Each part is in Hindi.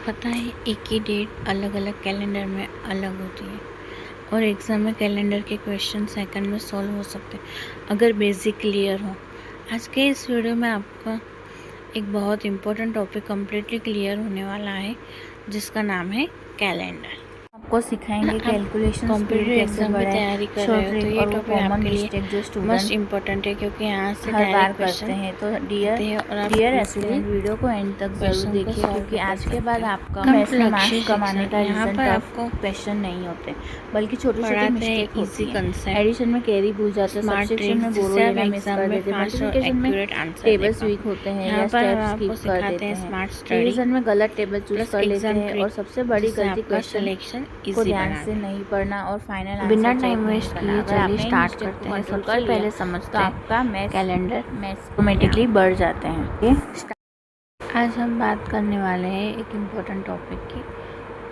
पता है एक ही डेट अलग अलग कैलेंडर में अलग होती है और एग्ज़ाम में कैलेंडर के क्वेश्चन सेकंड में सॉल्व हो सकते हैं अगर बेसिक क्लियर हो। आज के इस वीडियो में आपका एक बहुत इम्पोर्टेंट टॉपिक कम्प्लीटली क्लियर होने वाला है जिसका नाम है कैलेंडर। आपको सिखाएंगे कैलकुलेशन स्पीड कॉम्पिटिटिव कैसे एग्जाम में बढ़ाए, तैयारी कर रहे शॉर्ट हो तो ट्रिक ये और वो टॉपिक कॉमन आपके लिए मिस्टेक जो मोस्ट स्टूडेंट इम्पोर्टेंट है क्योंकि यहाँ से हर बार डायरेक्ट करते हैं। तो आते डियर हैं और आप एस्पिरेंट वीडियो को एंड तक जरूर क्वेश्चन को देखिए, सॉल्व क्योंकि कर आज के सकते बाद हो। आपका कम मैथ्स में लक्ष्य मार्क्स कमाने का यहाँ रीज़न पर टफ आपको क्वेश्चन नहीं होते, बल्कि छोटे छोटे पढ़ाते हैं मिस्टेक होती इजी है। कंसेप्ट, एडिशन में कैरी भूल जाते हैं, स्मार्ट सब्सट्रैक्शन में ट्रिक्स बोरो जिससे आप लेना मिस एग्जाम कर में देते हैं, फास्ट और मल्टीप्लिकेशन में एक्यूरेट आंसर दे टेबल्स पाओ। वीक होते हैं यहाँ या पर हम स्टेप्स आपको स्किप कर सिखाते देते हैं हैं, स्मार्ट स्टडी रिवीजन में गलत टेबल चूज प्लस कर लेते एग्जाम हैं और ट्रिक सबसे बड़ी जिससे गलती आपका क्वेश्चन सिलेक्शन को इजी ध्यान से बनाते हैं। नहीं पढ़ना और फाइनल आंसर बिना चेक टाइम नहीं वेस्ट करना। किए अगर चलिए आपने इन स्टार्ट मिस्टेक करते को हैं। कंट्रोल सबसे कर लिया पहले तो समझते हैं आपका मैथ्स कैलेंडर ऑटोमेटिकली बढ़ जाते हैं। आज हम बात करने वाले हैं एक इम्पोर्टेंट टॉपिक की,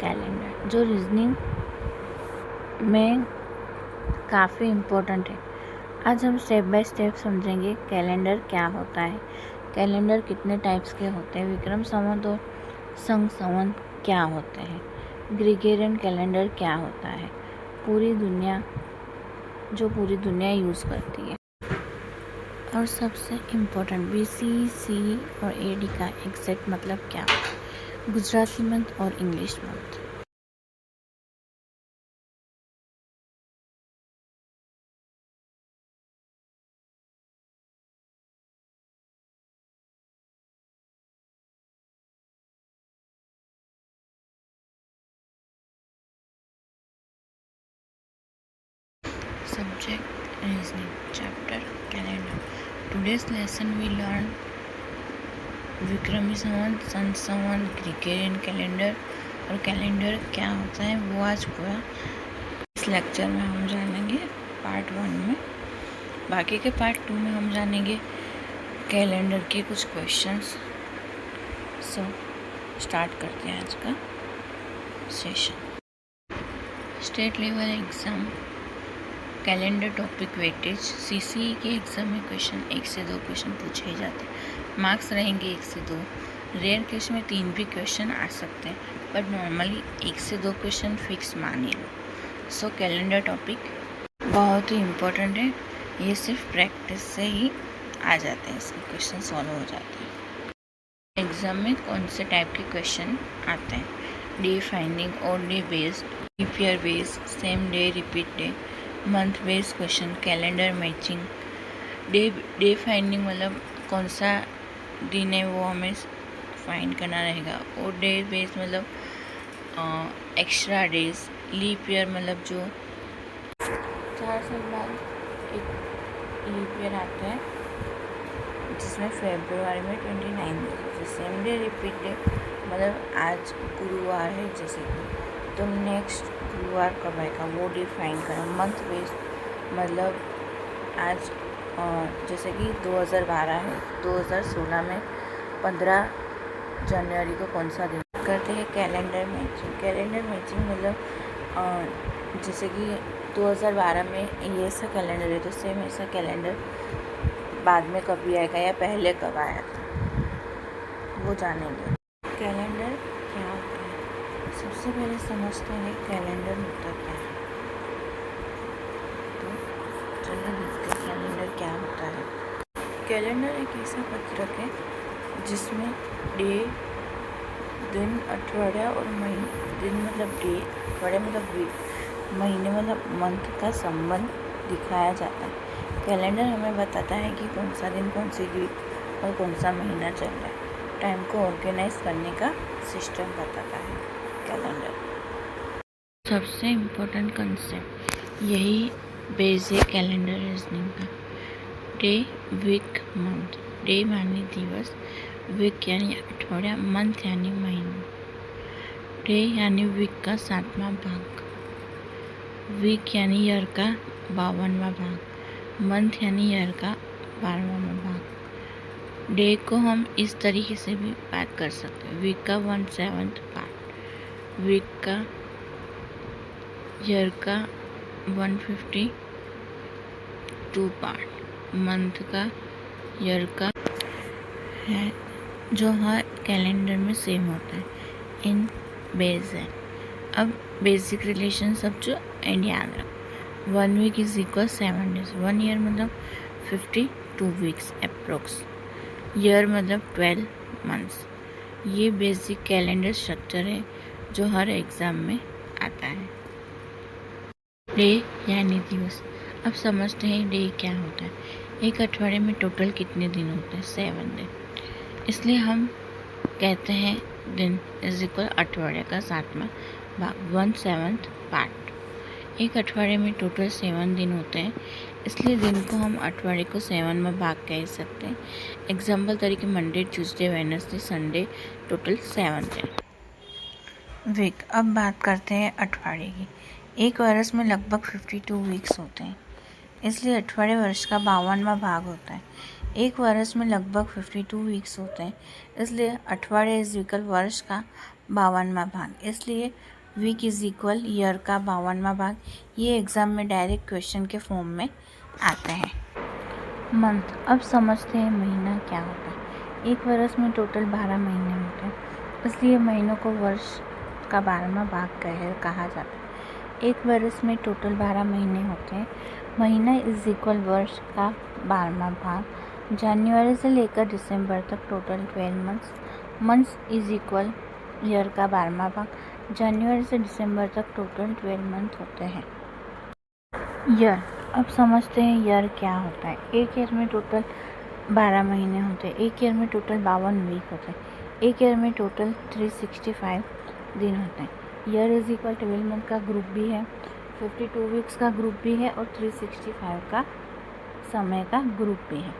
कैलेंडर, जो रीजनिंग में काफ़ी इम्पोर्टेंट है। आज हम स्टेप बाय स्टेप समझेंगे कैलेंडर क्या होता है, कैलेंडर कितने टाइप्स के होते हैं, विक्रम संवत और संघ संवत क्या होते हैं, ग्रेगोरियन कैलेंडर क्या होता है, पूरी दुनिया यूज़ करती है, और सबसे इम्पोर्टेंट BC और AD का एग्जैक्ट मतलब क्या होता है, गुजराती मंथ और English month. Subject reasoning chapter calendar. Today's lesson we learn विक्रमी संवत, सन संवत, ग्रेगोरियन कैलेंडर और कैलेंडर क्या होता है वो आज पूरा इस लेक्चर में हम जानेंगे पार्ट 1 में। बाकी के पार्ट 2 में हम जानेंगे कैलेंडर के कुछ क्वेश्चंस। सो स्टार्ट करते हैं आज का session. State level exam calendar topic weightage. CCE के एग्ज़ाम में क्वेश्चन 1 से 2 क्वेश्चन पूछे ही जाते हैं, मार्क्स रहेंगे 1 से 2, रेयर केस में 3 भी क्वेश्चन आ सकते हैं, बट नॉर्मली 1 से 2 क्वेश्चन फिक्स मानिए लो। सो कैलेंडर टॉपिक बहुत ही इम्पोर्टेंट है, ये सिर्फ प्रैक्टिस से ही आ जाते हैं, इसके क्वेश्चन सॉल्व हो जाते हैं। एग्ज़ाम में कौन से टाइप के क्वेश्चन आते हैं, डे फाइंडिंग और day based, leap year based, same day repeat day, month based question, calendar matching. Day finding मतलब कौन सा दिन है वो हमें फाइंड करना रहेगा, और डे बेस्ड मतलब एक्स्ट्रा डेज, लीप ईयर मतलब जो 4 साल बाद एक लीप ईयर आता है जिसमें फरवरी में 29 days. Same day repeat day मतलब आज गुरुवार है जैसे कि, तो नेक्स्ट गुरुवार कब आएगा वो डिफाइन करना। मंथ बेस्ड मतलब आज जैसे कि 2012 है, 2016 में 15 जनवरी को कौन सा दिन करते हैं। कैलेंडर मैचिंग मतलब जैसे कि 2012 में ये ऐसा कैलेंडर है तो सेम ऐसा कैलेंडर बाद में कभी आएगा या पहले कब आया था वो जानेंगे। कैलेंडर क्या होता है, सबसे पहले समझते हैं कैलेंडर होता क्या है। तो चलिए देखते हैं कैलेंडर क्या होता है। कैलेंडर एक ऐसा पत्रक है जिसमें डे, दिन, अठवाडिया और महीने, दिन मतलब डे, अठवाडिया मतलब वीक, महीने मतलब मंथ का संबंध दिखाया जाता है। कैलेंडर हमें बताता है कि कौन सा दिन, कौन सी वीक और कौन सा महीना चल रहा है। टाइम को ऑर्गेनाइज करने का सिस्टम बताता है कैलेंडर। सबसे इम्पोर्टेंट कंसेप्ट यही बेस है कैलेंडर रीजनिंग का। Day, week, month. डे माने दिवस, वीक यानी अठवाडिया, मंथ यानी महीना। डे यानी वीक का 7वां भाग, वीक यानी ईयर का 52वां भाग, मंथ यानी ईयर का 12वां भाग। डे को हम इस तरीके से भी बात कर सकते हैं, वीक का 1/7 पार्ट, वीक का, ईयर का 152 पार्ट, मंथ का, ईयर का है, जो हर कैलेंडर में सेम होता है। इन बेस है। अब बेसिक रिलेशन सब जो एंड याद रखो। 1 week is equal 7 days. 1 year मतलब 52 वीक्स अप्रोक्स। ईयर मतलब 12 मंथ्स। ये बेसिक कैलेंडर स्ट्रक्चर है जो हर एग्ज़ाम में आता है। डे यानी दिवस। अब समझते हैं डे क्या होता है। एक अठवाडिये में टोटल कितने दिन होते हैं? 7 दिन। इसलिए हम कहते हैं दिन इज इक्वल अठवाडिये का 7वां भाग, 1/7 पार्ट। एक अठवाडिये में टोटल 7 दिन होते हैं, इसलिए दिन को हम अठवाडिये को 7 में भाग कह सकते हैं। एग्जाम्पल तरीके Monday, Tuesday, Wednesday, Sunday, total 7 दिन। वीक। अब बात करते हैं अठवाडिये की। एक वर्ष में लगभग 52 वीक्स होते हैं, इसलिए अठवाडिये वर्ष का 52वां भाग होता है। एक वर्ष में लगभग 52 वीक्स होते हैं, इसलिए अठवाडिये इज इक्वल वर्ष का 52वां भाग, इसलिए वीक इज इक्वल ईयर का 52वां भाग। ये एग्ज़ाम में डायरेक्ट क्वेश्चन के फॉर्म में आते हैं। मंथ। अब समझते हैं महीना क्या होता है। एक वर्ष में टोटल 12 महीने होते हैं, इसलिए महीनों को वर्ष का 12वां भाग कहा जाता है। एक वर्ष में टोटल 12 महीने होते हैं। महीना इज इक्वल वर्ष का 12वां भाग। जनवरी से लेकर दिसंबर तक total 12 months. Months is equal year का 12वां भाग। जनवरी से दिसंबर तक टोटल 12 मंथ होते हैं। ईयर। अब समझते हैं ईयर क्या होता है। एक ईयर में टोटल 12 महीने होते हैं। एक ईयर में टोटल 52 वीक होते हैं। एक ईयर में टोटल 365 दिन होते हैं। ईयर इज इक्वल 12 मंथ का ग्रुप भी है, 52 वीक्स का ग्रुप भी है और 365 का समय का ग्रुप भी है,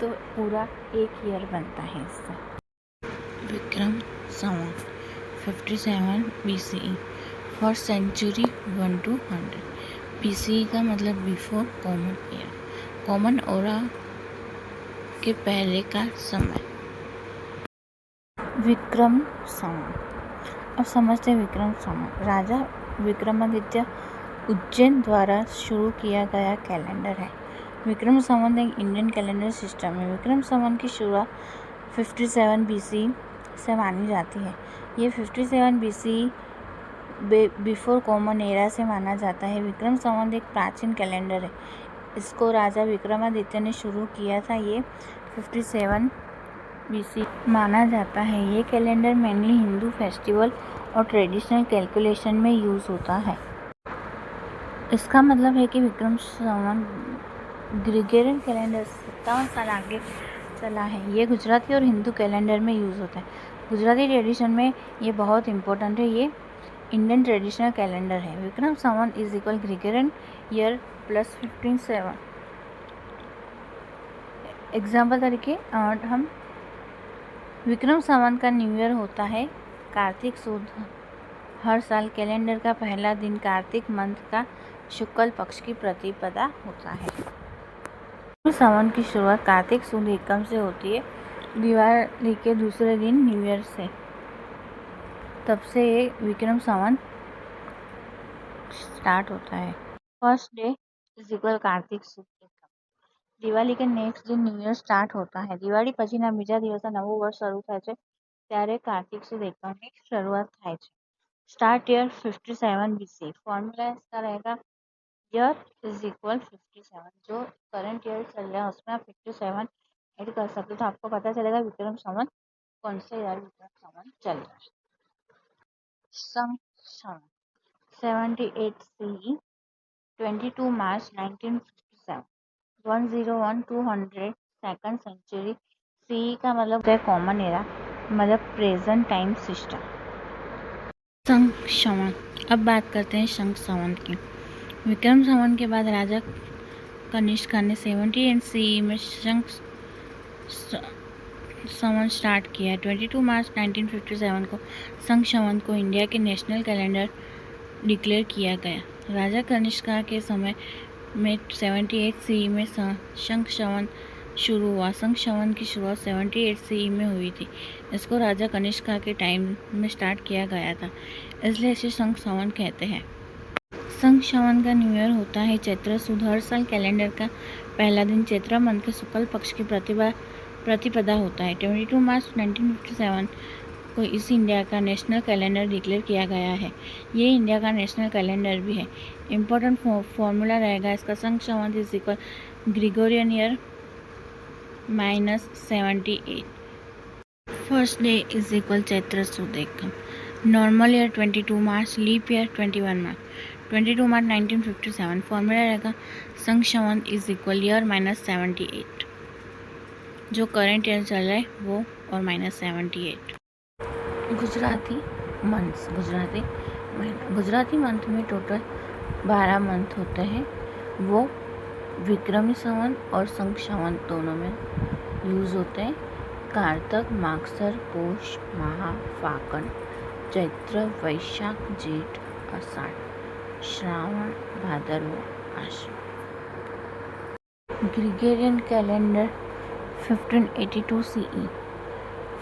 तो पूरा एक ईयर बनता है इससे। Vikram Samvat 57 BCE for century 1 to 100। BCE का मतलब before common year, common era के पहले का समय। विक्रम संवत। अब समझते हैं विक्रम संवत। राजा विक्रमादित्य उज्जैन द्वारा शुरू किया गया कैलेंडर है। विक्रम संवत एक इंडियन कैलेंडर सिस्टम है। विक्रम संवत की शुरुआत 57 BCE से मानी जाती है। ये 57 BCE बिफोर कॉमन एरा से माना जाता है। विक्रम संवत एक प्राचीन कैलेंडर है। इसको राजा विक्रमादित्य ने शुरू किया था। ये 57 BC माना जाता है। ये कैलेंडर मेनली हिंदू फेस्टिवल और ट्रेडिशनल कैलकुलेशन में यूज़ होता है। इसका मतलब है कि विक्रम संवत ग्रेगोरियन कैलेंडर 57 साल आगे चला है। ये गुजराती और हिंदू कैलेंडर में यूज़ होता है। गुजराती ट्रेडिशन में ये बहुत इम्पोर्टेंट है। ये इंडियन ट्रेडिशनल कैलेंडर है। Vikram Samvat is equal Gregorian year plus 15/7। Example तरीके हम विक्रम संवत का न्यू ईयर होता है कार्तिक सुद। हर साल कैलेंडर का पहला दिन कार्तिक मंथ का शुक्ल पक्ष की प्रतिपदा होता है। विक्रम संवत की शुरुआत कार्तिक सुद एकम से होती है, दिवाली के दूसरे दिन न्यू ईयर से। तब से ये विक्रम संवत स्टार्ट होता है। First day is equal Kartik सुद एकम। દિવાળી કે નેક્સ્ટ दिन ન્યૂ યર સ્ટાર્ટ હોતા है। દિવાળી પછીના બીજા દિવસે નવું વર્ષ શરૂ થાય છે, ત્યારે કાર્તિક સુદ એકમની શરૂઆત થાય છે। Start year 57 BC। फॉर्मूला इसका रहेगा ईयर इज इक्वल 57। जो करंट ईयर चल रहा है उसमें आप 57 ऐड कर सकते हो, तो आपको पता चलेगा विक्रम संवत कौन से ईयर विक्रम संवत चल रहा है। संघ संवत 78 CE 22 March 1957। 101 second century. CE का मतलब होता है कॉमन एरा, मतलब प्रेजेंट टाइम सिस्टम। संघ संवत। अब बात करते हैं संघ संवत की। विक्रम संवत के बाद राजा कनिष्का ने 78 CE में संघ संवत स्टार्ट किया। 22 मार्च 1957 को संघ संवत को इंडिया के नेशनल कैलेंडर डिक्लेयर किया गया। राजा कनिष्का के समय में 78 CE में संघ संवत शुरू हुआ। संघ संवत की शुरुआत 78 CE में हुई थी। इसको राजा कनिष्का के टाइम में स्टार्ट किया गया था, इसलिए इसे संघ संवत कहते हैं। संघ संवत का न्यू ईयर होता है चैत्र सुद। हर साल कैलेंडर का पहला दिन चैत्र मंथ के शुक्ल पक्ष की प्रतिपदा होता है। 22 मार्च 1957 को इस इंडिया का नेशनल कैलेंडर डिक्लेयर किया गया है। ये इंडिया का नेशनल कैलेंडर भी है। इम्पोर्टेंट फॉर्मूला रहेगा इसका, Sangh Samvat is equal Gregorian year -78, first day is equal Chaitra सुद एकम, normal year 22 March, leap year 21 March, 22 March 1957। Formula रहेगा Sangh Samvat is equal year -78, जो करंट ईयर चल रहा है वो, और -78। गुजराती मंथ्स, गुजराती महीना, गुजराती मंथ में टोटल 12 मंथ होते हैं। वो विक्रमी संवत और संघ संवत दोनों में यूज़ होते हैं। कार्तक, मागसर, पोष, माह, फागण, Chaitra, Vaishakh, Jeth, Ashadh, Shravan, Bhadarva, Ashwin. Gregorian calendar 1582 CE,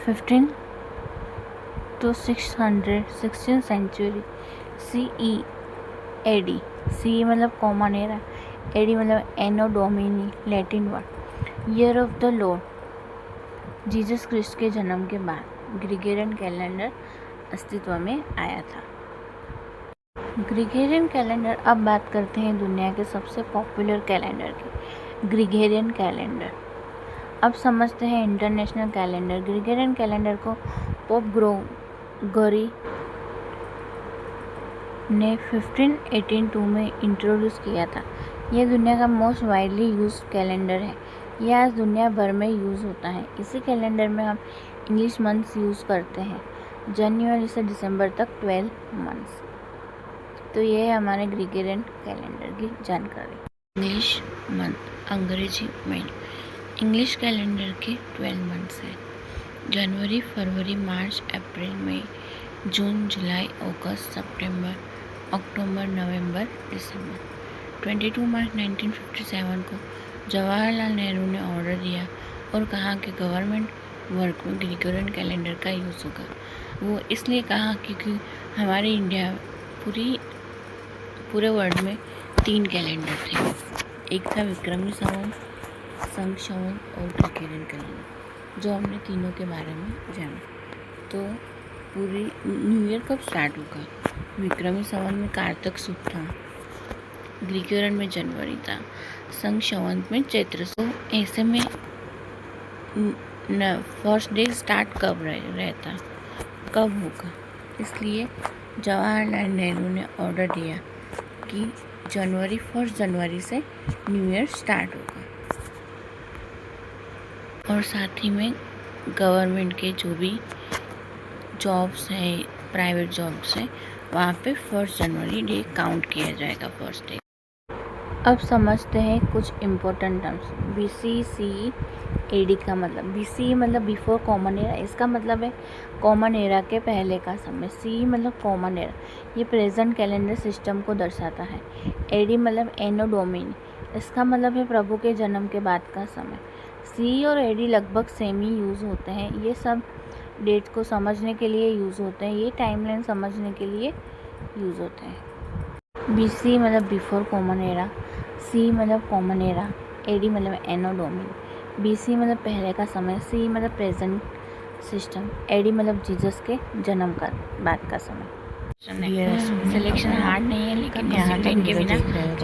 15 to 600 16th century CE AD। CE मतलब कॉमन एरा, AD मतलब anno domini, Latin word, year of the Lord, Jesus Christ के जन्म के बाद ग्रिगोरियन कैलेंडर अस्तित्व में आया था। Gregorian calendar. अब बात करते हैं दुनिया के सबसे पॉपुलर कैलेंडर की, ग्रिगोरियन कैलेंडर। अब समझते हैं इंटरनेशनल कैलेंडर। ग्रिगोरियन कैलेंडर को पोप ग्रेगोरी ने 1582 में इंट्रोड्यूस किया था। यह दुनिया का मोस्ट वाइडली यूज कैलेंडर है। यह आज दुनिया भर में यूज़ होता है। इसी कैलेंडर में हम इंग्लिश मंथ्स यूज़ करते हैं, जनवरी से दिसंबर तक 12 मंथ्स। तो ये है हमारे ग्रिगोरियन कैलेंडर की जानकारी। इंग्लिश मंथ, अंग्रेजी महीने। इंग्लिश कैलेंडर के 12 मंथ्स हैं, जनवरी, फरवरी, मार्च, अप्रैल, मई, जून, जुलाई, अगस्त, सितंबर, अक्टूबर, नवंबर, दिसंबर। 22 मार्च 1957 को जवाहरलाल नेहरू ने ऑर्डर दिया और कहा कि गवर्नमेंट वर्क में ग्रिगोरियन कैलेंडर का यूज़ होगा। वो इसलिए कहा क्योंकि हमारे इंडिया पूरे वर्ल्ड में 3 कैलेंडर थे। एक था विक्रमी संवत, संघ संवत और ग्रिगोरियन कैलेंडर, जो हमने तीनों के बारे में जाना। तो पूरी न्यू ईयर कब स्टार्ट होगा? विक्रमी संवत में कार्तिक सुद था, ग्रिगोरियन में जनवरी था, संघ संवत में चैत्र। तो ऐसे में फर्स्ट डे स्टार्ट कब रहता, कब होगा? इसलिए जवाहरलाल नेहरू ने ऑर्डर दिया कि 1 जनवरी से न्यू ईयर स्टार्ट होगा। और साथ ही में गवर्नमेंट के जो भी जॉब्स हैं, प्राइवेट जॉब्स हैं, वहाँ पे 1 जनवरी डे काउंट किया जाएगा, फर्स्ट डे। अब समझते हैं कुछ इम्पोर्टेंट टर्म्स। BC AD का मतलब, BC मतलब बिफोर कॉमन एरा, इसका मतलब है कॉमन एरा के पहले का समय। CE मतलब कॉमन एरा, ये प्रेजेंट कैलेंडर सिस्टम को दर्शाता है। AD मतलब एनो डोमिनी, इसका मतलब है प्रभु के जन्म के बाद का समय। CE और AD लगभग सेम ही यूज़ होते हैं। ये सब डेट को समझने के लिए यूज़ होते हैं, ये टाइमलाइन समझने के लिए यूज़ होते हैं। BC मतलब बिफोर कॉमन एरा, CE मतलब कॉमन एरा, AD मतलब एनो डोमिनी, BC मतलब पहले का समय, CE मतलब प्रेजेंट सिस्टम, AD मतलब जीसस के जन्म का बाद का समय। सिलेक्शन हार्ड नहीं है, लेकिन डिसिप्लिन के बिना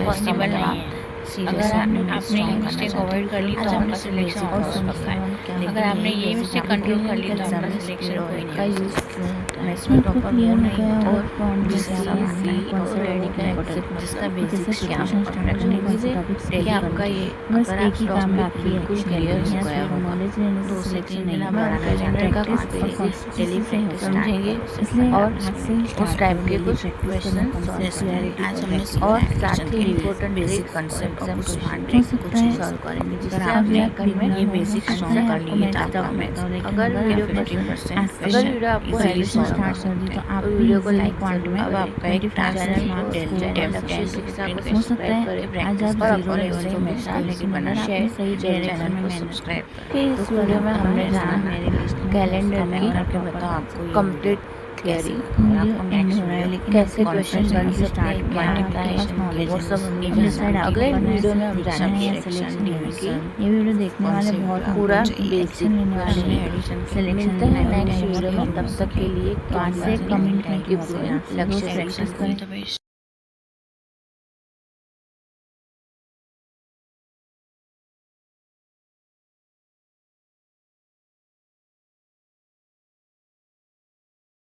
पॉसिबल नहीं है। अगर आपने ये मिस्टेक अवॉइड कर ली तो आपका सिलेक्शन और पक्का है। अगर आपने ये मिस्टेक कंट्रोल कर ली तो आपका सिलेक्शन कोई नहीं का यूज़ मैं इसमें टॉपर वो नहीं होता, और जिसका बेसिक क्या होता है आपका ये, अगर आप स्टॉक में आपकी बिल्कुल क्लियर हो गया होगा तो सिलेक्शन नहीं बढ़ाना कैलेंडर का डेली प्रैक्टिस समझेंगे और उस टाइप के कुछ क्वेश्चन आज हमने और साथ ही इम्पोर्टेंट बेसिक कंसेप्ट और कुछ हार्ड ट्रिक कुछ सॉल्व करेंगे, जिससे आपने घर में ये बेसिक स्ट्रॉन्ग कर लिए था। अगर वीडियो आपको हेल्दी स्टार्ट कर दी तो आप वीडियो को लाइक पॉइंट में अब आपका एक चैनल शिक्षा को हो सकता है आज आप जीरो में लेकिन बना शेयर सही चैनल में सब्सक्राइब करें। इस वीडियो में हमने जाना कैलेंडर की कंप्लीट थियरी आपको एंड हो रहा है, लेकिन कैसे क्वेश्चन बन सकते हैं, क्या होता है, वो सब हमने डिसाइड अगले वीडियो में हम जानेंगे। सिलेक्शन ये वीडियो देखने वाले बहुत पूरा बेसिक लेने वाले हैं। सिलेक्शन नेक्स्ट वीडियो में, तब तक के लिए से कमेंट लक्ष्य प्रैक्टिस करें।